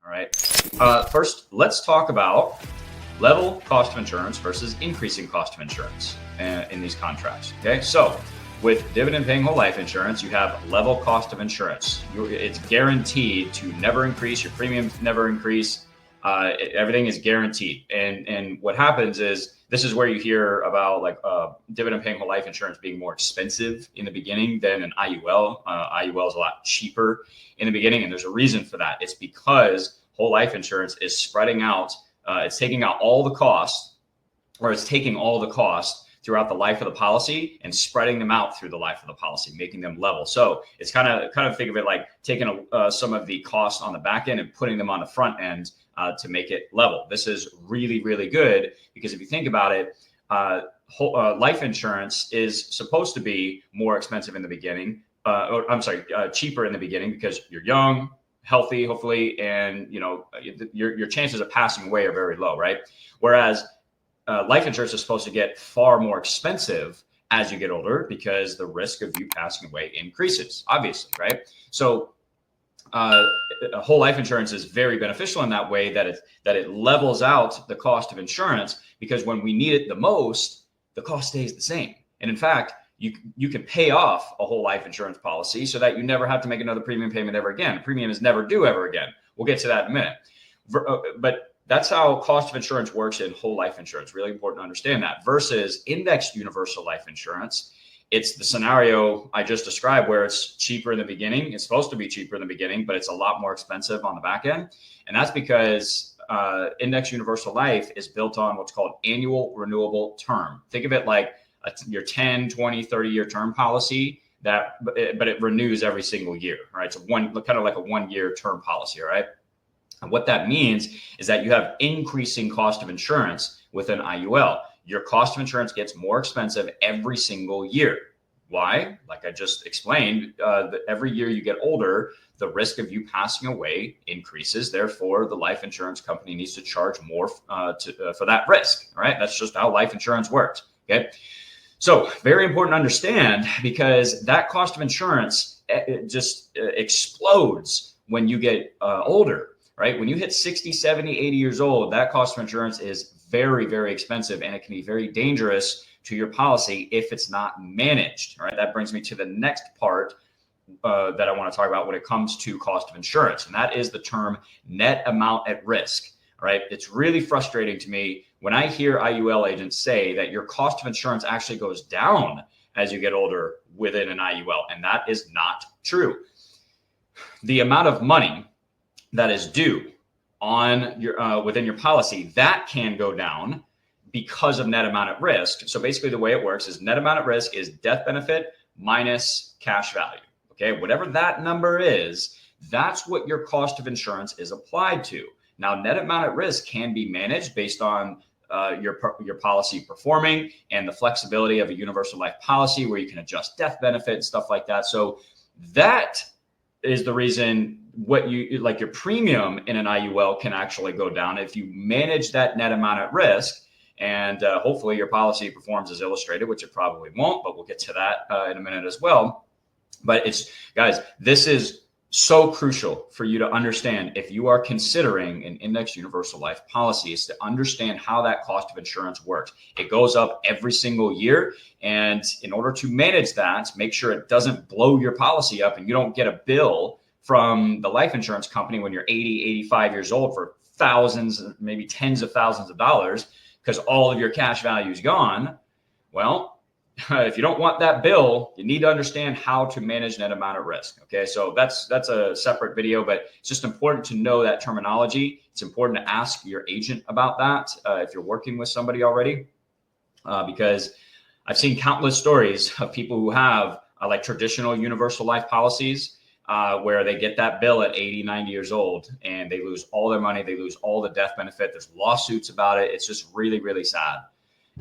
All right. First, let's talk about level cost of insurance versus increasing cost of insurance in these contracts. Okay. So with dividend paying whole life insurance, you have level cost of insurance. It's guaranteed to never increase. Your premiums never increase. Everything is guaranteed. And what happens is, this is where you hear about like dividend paying whole life insurance being more expensive in the beginning than an IUL. IUL is a lot cheaper in the beginning, and there's a reason for that. It's because whole life insurance is spreading out. It's taking out all the costs, or it's taking all the costs throughout the life of the policy and spreading them out through the life of the policy, making them level. So it's kind of think of it like taking some of the costs on the back end and putting them on the front end to make it level. This is really, really good, because if you think about it, life insurance is supposed to be more expensive in the beginning. Cheaper in the beginning, because you're young, healthy, hopefully, and your chances of passing away are very low, right? Whereas life insurance is supposed to get far more expensive as you get older, because the risk of you passing away increases, obviously, right? So whole life insurance is very beneficial in that way, that it levels out the cost of insurance, because when we need it the most, the cost stays the same. And in fact, you can pay off a whole life insurance policy so that you never have to make another premium payment ever again. Premium is never due ever again. We'll get to that in a minute. But that's how cost of insurance works in whole life insurance. Really important to understand that. Versus indexed universal life insurance, it's the scenario I just described, where it's cheaper in the beginning. It's supposed to be cheaper in the beginning, but it's a lot more expensive on the back end. And that's because indexed universal life is built on what's called annual renewable term. Think of it like your 10, 20, 30-year term policy, but it renews every single year, right? It's kind of like a 1-year term policy, all right? And what that means is that you have increasing cost of insurance with an IUL. Your cost of insurance gets more expensive every single year. Why? Like I just explained, every year you get older, the risk of you passing away increases. Therefore, the life insurance company needs to charge more for that risk. All right. That's just how life insurance works. Okay. So very important to understand, because that cost of insurance just explodes when you get older, right? When you hit 60, 70, 80 years old, that cost of insurance is very, very expensive, and it can be very dangerous to your policy if it's not managed. All right. That brings me to the next part that I want to talk about when it comes to cost of insurance, and that is the term net amount at risk. All right. It's really frustrating to me when I hear IUL agents say that your cost of insurance actually goes down as you get older within an IUL, and that is not true. The amount of money that is due on your within your policy, that can go down because of net amount at risk. So basically the way it works is net amount at risk is death benefit minus cash value. Okay, whatever that number is, that's what your cost of insurance is applied to. Now, net amount at risk can be managed based on your policy performing and the flexibility of a universal life policy, where you can adjust death benefit and stuff like that. So that is the reason your premium in an IUL can actually go down if you manage that net amount at risk. And hopefully your policy performs as illustrated, which it probably won't, but we'll get to that in a minute as well. But guys, this is so crucial for you to understand if you are considering an indexed universal life policy, is to understand how that cost of insurance works. It goes up every single year. And in order to manage that, make sure it doesn't blow your policy up and you don't get a bill from the life insurance company when you're 80, 85 years old for thousands, maybe tens of thousands of dollars, because all of your cash value is gone. Well, if you don't want that bill, you need to understand how to manage net amount at risk. Okay, so that's a separate video, but it's just important to know that terminology. It's important to ask your agent about that if you're working with somebody already, because I've seen countless stories of people who have like traditional universal life policies where they get that bill at 80, 90 years old and they lose all their money. They lose all the death benefit. There's lawsuits about it. It's just really, really sad.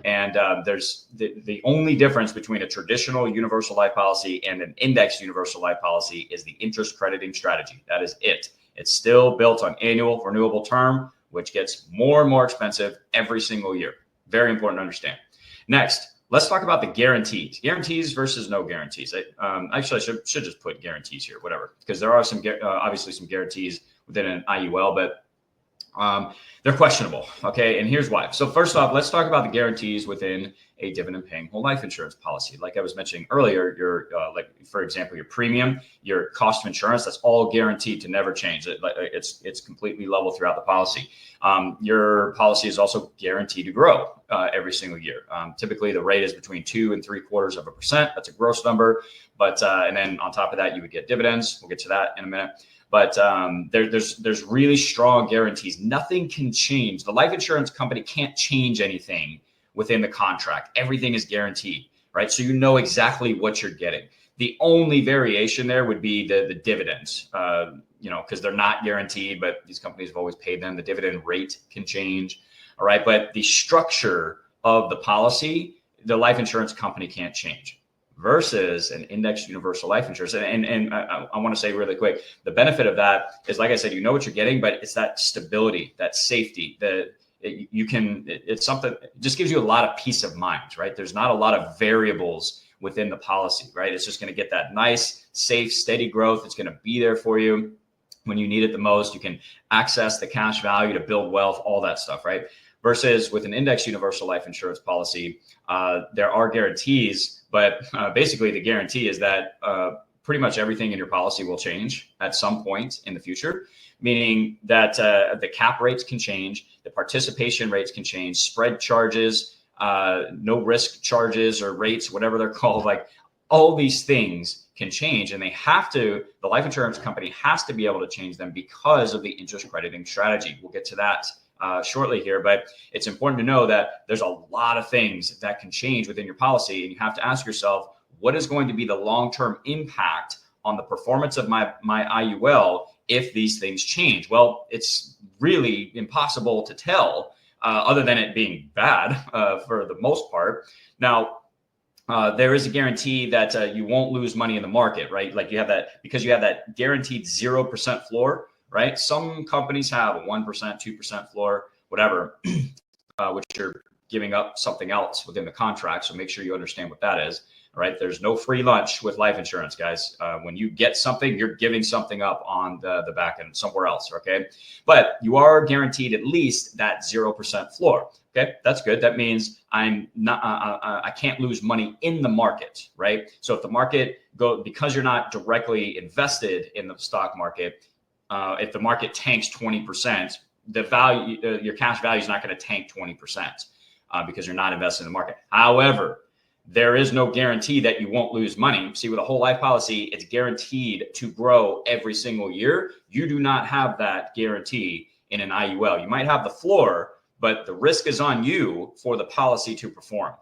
And there's the only difference between a traditional universal life policy and an indexed universal life policy is the interest crediting strategy. That is it. It's still built on annual renewable term, which gets more and more expensive every single year. Very important to understand. Next, let's talk about the guarantees. Guarantees versus no guarantees. Actually, I should just put guarantees here, whatever, because there are some obviously some guarantees within an IUL, but they're questionable. Okay. And here's why. So first off, let's talk about the guarantees within a dividend paying whole life insurance policy. Like I was mentioning earlier, your like, for example, your premium, your cost of insurance, that's all guaranteed to never change. It's completely level throughout the policy. Your policy is also guaranteed to grow every single year. Typically the rate is between 2 and 3/4%. That's a gross number. But and then on top of that, you would get dividends. We'll get to that in a minute. But there's really strong guarantees. Nothing can change. The life insurance company can't change anything within the contract. Everything is guaranteed, right? So you know exactly what you're getting. The only variation there would be the dividends, because they're not guaranteed, but these companies have always paid them. The dividend rate can change, all right? But the structure of the policy, the life insurance company can't change. Versus an indexed universal life insurance. And I want to say really quick, the benefit of that is, like I said, you know what you're getting, but it's that stability, that safety, that it's something, it just gives you a lot of peace of mind, right? There's not a lot of variables within the policy, right? It's just going to get that nice, safe, steady growth. It's going to be there for you when you need it the most. You can access the cash value to build wealth, all that stuff, right? Versus with an indexed universal life insurance policy, there are guarantees, but basically the guarantee is that pretty much everything in your policy will change at some point in the future, meaning that the cap rates can change, the participation rates can change, spread charges, no risk charges or rates, whatever they're called, like all these things can change, and the life insurance company has to be able to change them because of the interest crediting strategy. We'll get to that shortly here, but it's important to know that there's a lot of things that can change within your policy, and you have to ask yourself, what is going to be the long-term impact on the performance of my IUL if these things change? Well, it's really impossible to tell, other than it being bad for the most part. Now, there is a guarantee that you won't lose money in the market, right? Like you have that, because you have that guaranteed 0% floor, right? Some companies have a 1%, 2% floor, whatever, which you're giving up something else within the contract. So make sure you understand what that is. All right. There's no free lunch with life insurance, guys. When you get something, you're giving something up on the back end somewhere else. Okay. But you are guaranteed at least that 0% floor. Okay. That's good. That means I can't lose money in the market, right? So if the market because you're not directly invested in the stock market, if the market tanks 20%, the value, your cash value is not going to tank 20% because you're not invested in the market. However, there is no guarantee that you won't lose money. See, with a whole life policy, it's guaranteed to grow every single year. You do not have that guarantee in an IUL. You might have the floor, but the risk is on you for the policy to perform.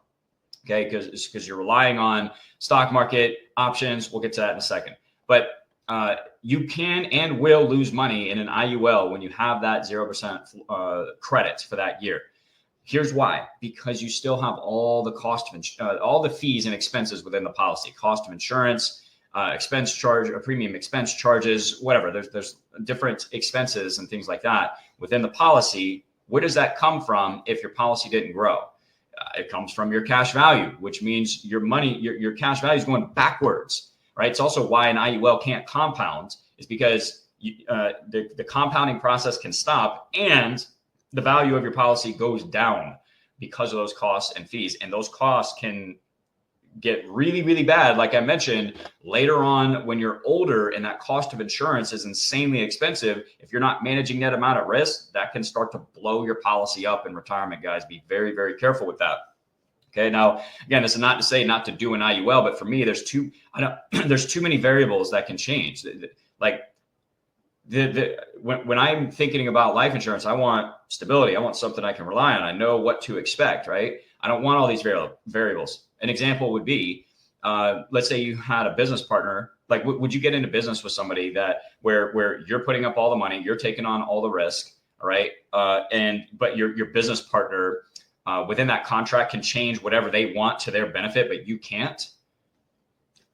Okay, because you're relying on stock market options. We'll get to that in a second. But you can and will lose money in an IUL when you have that 0% credit for that year. Here's why: because you still have all the cost of all the fees and expenses within the policy, cost of insurance, expense charge, or premium expense charges, whatever. There's different expenses and things like that within the policy. Where does that come from if your policy didn't grow? It comes from your cash value, which means your money, your cash value is going backwards, right? It's also why an IUL can't compound, is because the compounding process can stop and the value of your policy goes down because of those costs and fees. And those costs can get really, really bad. Like I mentioned, later on when you're older and that cost of insurance is insanely expensive, if you're not managing that amount of risk, that can start to blow your policy up in retirement, guys. Be very, very careful with that. Okay. Now, again, this is not to say not to do an IUL, but for me, there's too many variables that can change. Like when I'm thinking about life insurance, I want stability. I want something I can rely on. I know what to expect, right? I don't want all these variables. An example would be, let's say you had a business partner. Like, would you get into business with somebody where you're putting up all the money, you're taking on all the risk, all right? But your business partner within that contract can change whatever they want to their benefit, but you can't?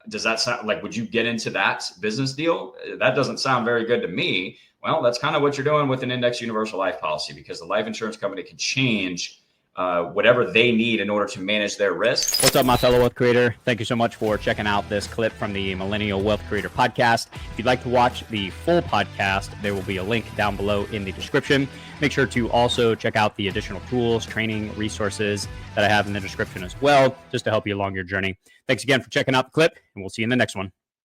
Does that sound like, would you get into that business deal? That doesn't sound very good to me. Well, that's kind of what you're doing with an indexed universal life policy, because the life insurance company can change whatever they need in order to manage their risk. What's up, my fellow wealth creator? Thank you so much for checking out this clip from the Millennial Wealth Creator Podcast. If you'd like to watch the full podcast, there will be a link down below in the description. Make sure to also check out the additional tools, training, resources that I have in the description as well, just to help you along your journey. Thanks again for checking out the clip, and we'll see you in the next one.